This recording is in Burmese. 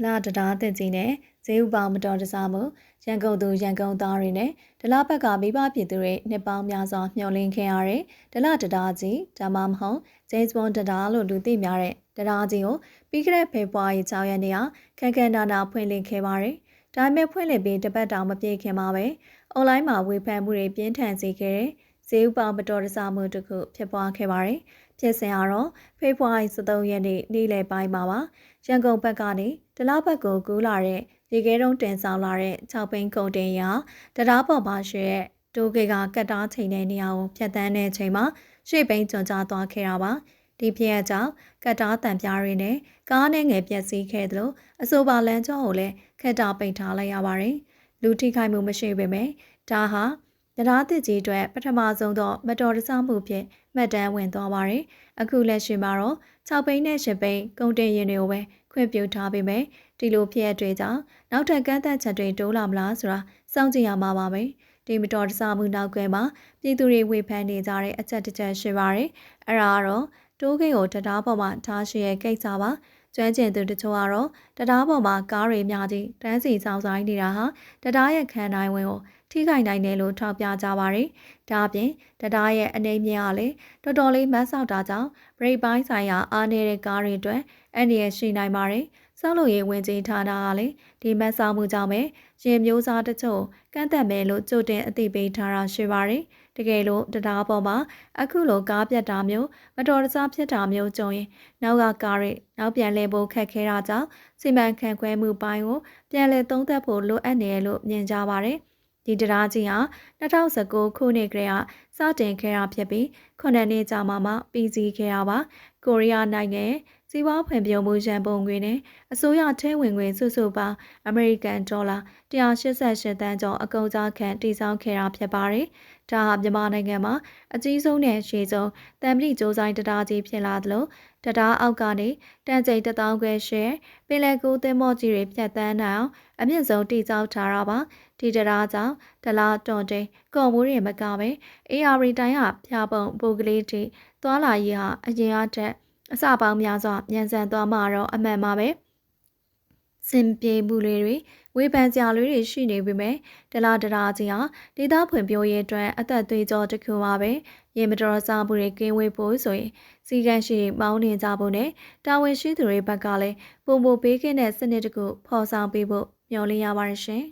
လာတရားတင်ကြီးနဲ့ဈေးဥပမတော်တဆမှုရန်ကုန်သူရန်ကုန်သားတွေနဲ့ဒလဘက်ကမိဘပြည်သူတွေနှစ်ပေါင်းများစွာမျှော်လင့်ခဲ့ရတဲ့ဒလတရားကြီးဒါမှမဟုတ်ဂျိမ်းစ်ဘွန်တရားလို့လူသိများတဲ့တရားကြီးကိုပြီးခဲ့တဲ့ဖေဖော်ဝါရီ6ရက်နေ့ကခန်းခန်းနာနာဖွင့်လှစ်ခဲ့ပါတယ်။ဒါပေမဲ့ဖွင့်လှစ်ပြီးတပတ်တောင်မပြည့်ခင်မှာပဲအွန်လိုင်းမှာဝေဖန်မှုတွေပြင်းထန်စေခဲ့တဲ့ဈေးဥပမတော်တဆမှုတစ်ခုဖြစ်ပွားခဲ့ပါတယ်။ဖြစ်စဉ်ကတော့ဖေဖော်ဝါရီ13ရက်နေ့နေ့လယ်ပိုင်းမှာပါရန်ကုန်ဘက်ကနေဒလဘက်ကိုကူးလာတဲ့ရေခဲတုံးတင်ဆောင်လာတဲ့6ဘိန်းကုန်တင်ရာတရားပေါ်မှာရှိတဲ့တိုးကေကကတ်တားချိန်တဲ့နေရာကိုဖြတ်တန်းတဲ့အချိန်မှာရှေ့ဘိန်းကျွံကျသွားခဲ့တာပါဒီဖြစ်အကြောင်းကတ်တားတံပြားတွေနဲ့ကားနဲ့ငယ်ပြက်စီးခဲ့သလိုအဆိုပါလမ်းကျောကိုလည်းခက်တာပိတ်ထားလိုက်ရပါတယ်လူထိခိုက်မှုမရှိပေမဲ့ဒါဟာတရားသစ်ကြီးအတွက်ပထမဆုံးသောမတော်တဆမှုဖြင့်မှတ်တမ်းဝင်သွားပါတယ်အခုလက်ရှိမှာတော့6ဘိန်းနဲ့10ဘိန်းကုန်တင်ရင်တွေကိုပဲခွင့်ပြုထားပေမဲ့ဒီလိုဖြစ်အပ်တွေကြောင့်နောက်ထပ်ကန့်သက်ချက်တွေတိုးလာမလားဆိုတာစောင့်ကြည့်ရမှာပါပဲဒီမတော်တဆမှုနောက်ကွယ်မှာပြည်သူတွေဝေဖန်နေကြတဲ့အချက်တစ်ချက်ရှိပါတယ်အဲ့ဒါကတော့တိုးကိတ်ကိုတရားပေါ်မှာထားရှိရဲ့ကိစ္စပါကျွမ်းကျင်သူတချို့ကတော့တရားပေါ်မှာကားတွေများကြီးတန်းစီဆောင်ဆိုင်နေတာဟာတရားရဲ့ခံနိုင်ဝင်ကိုထိခိုက်နိုင်တယ်လို့ထောက်ပြကြပါတယ်ဒါအပြင်တရားရဲ့အနေမြင်အားလည်းတော်တော်လေးမတ်ဆောက်တာကြောင့်ဘရိတ်ပိုင်းဆိုင်ရာအားနေတဲ့ကားတွေအတွက်အန္တရာယ်ရှိနိုင်ပါတယ်ဆောက်လုပ်ရေးဝင်ကြီးဌာနကလည်းဒီမတ်ဆောက်မှုကြောင့်ပဲရင်မျိုးစားတချို့ကန့်သက်မယ်လို့ကြိုတင်အသိပေးထားတာရှိပါတယ်တကယ်လို့တရားပေါ်မှာအခုလိုကားပြတ်တာမျိုးမတော်တဆဖြစ်တာမျိုးကြုံရင်နောက်ကကားတွေနောက်ပြန်လဲဖို့ခက်ခဲတာကြောင့်စီမံခန့်ခွဲမှုပိုင်းကိုပြန်လည်သုံးသပ်ဖို့လိုအပ်နေတယ်လို့မြင်ကြပါတယ်ဒီတရားကြီးဟာ2019ခုနှစ်ကတည်းကစတင်ခဲ့တာဖြစ်ပြီး9နှစ်ကြာမှပြီးစီးခဲ့တာပါကိုရီးယားနိုင်ငံစီးပွားဖွံ့ဖြိုးမှုရန်ပုံငွေနဲ့အစိုးရထဲဝင်ငွေစုစုပေါင်းအမေရိကန်ဒေါ်လာ188သန်းကျော်အကုန်အကျခံတည်ဆောက်ခဲ့တာဖြစ်ပါတယ်။ဒါဟာမြန်မာနိုင်ငံမှာအကြီးဆုံးနဲ့ရှေ့ဆုံးတံပိကြိုးဆိုင်တရားကြီးဖြစ်လာသလိုတရားအောက်ကနေတန်ချိန်1000ခွဲရှယ်ပင်လယ်ကူးသင်္ဘောကြီးတွေဖြတ်သန်းနိုင်အောင်အမြင့်ဆုံးတည်ဆောက်ထားတာပါ။ဒီတရားကြောင့်ဒလာတွန်တိန်ကော်မိုးတွေမကပဲ AR တိုင်းကဖျားပုံပိုကလေးတီသွာလာရေးဟာအရင်အထက်အစပေါင်းများစွာမြန်ဆန်သွားမှာတော့အမှန်ပါပဲစင်ပြေမှုလေးတွေဝေဖန်ကြလေးတွေရှိနေပေမဲ့ဒလာတရားကြီးဟာဒေသဖွံ့ဖြိုးရေးအတွက်အသက်သွေးကြောတစ်ခုပါပဲရေမတော်စားမှုတွေကင်းဝေးဖို့ဆိုရင်စီကံရှိမောင်းနေကြဖို့နဲ့တာဝန်ရှိသူတွေဘက်ကလည်းပုံပေးခင်းတဲ့စနစ်တခုဖော်ဆောင်ပေးဖို့မျှော်လင့်ရပါတယ်ရှင်